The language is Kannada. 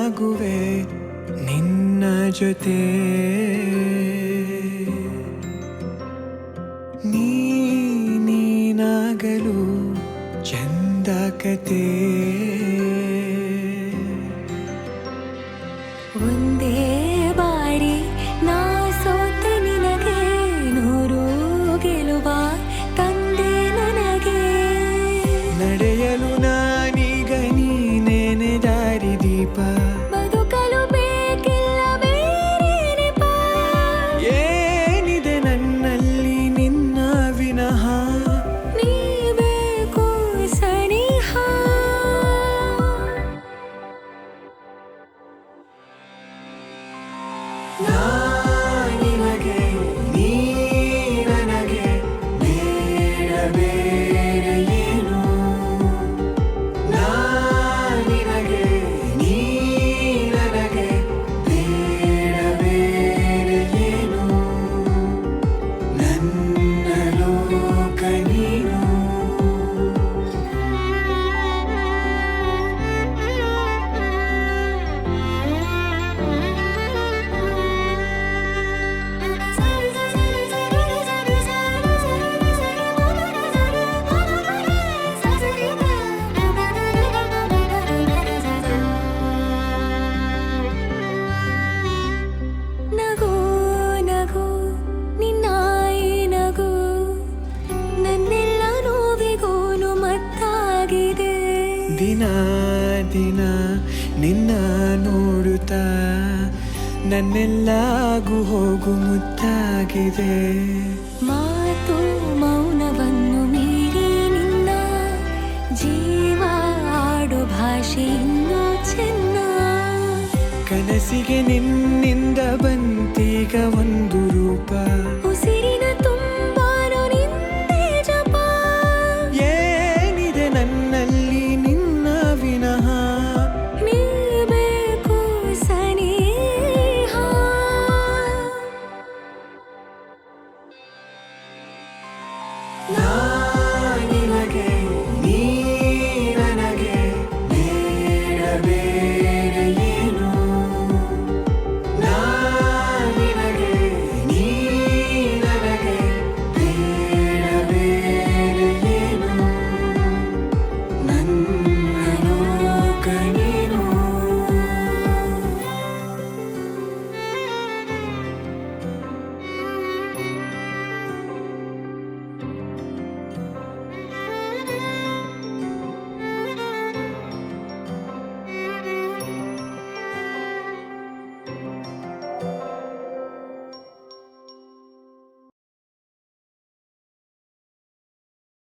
ನಾನಾಗುವೆ ನಿನ್ನ ಜೊತೆ ನೀನಾಗಲು ಚಂದ ಕತೆ ಒಂದೇ ಬಾರಿ ನಾ ಸೋತ ನಿನಗೆ ನೂರು ಗೆಲುವ ತಂದೆ ನನಗೆ ನಡೆಯಲು ನಾನೀಗ ನೀನೇನೆ ದಾರಿದೀಪ ಬದುಕಲು ಬೇಕಿಲ್ಲ ಬೇರೆ ನೆಪ ಏನಿದೆ ನನ್ನಲ್ಲಿ ನಿನ್ನ ವಿನಃ ನೀ ಬೇಕು ಸನಿಹ ನಿನಗೆ ನೀ ನನಗೆ ಬೇಡ ಬೇರೆ ಏನು ನಿನಗೆ ನೀ ನನಗೆ ಬೇಡ ಬೇರೆ ಏನು ನನ್ನ ಲೋಕ ನೀನು ನಗು ನಗು ನಿನ್ನ ಈ ನಗು ನನ್ನೆಲ್ಲ ನೋವಿಗೋನು ಮತ್ತಾಗಿದೆ ದಿನ ದಿನ ನಿನ್ನ ನೋಡುತ್ತಾ ನನ್ನೆಲ್ಲಾಗು ಹೋಗು ಮುತ್ತಾಗಿದೆ ಮಾತು ಮೌನವನ್ನು ಮೀರಿ ನಿನ್ನ ಜೀವ ಆಡೋ ಭಾಷೆ ಇನ್ನೂ ಚೆನ್ನ ಕನಸಿಗೆ ನಿನ್ನಿಂದ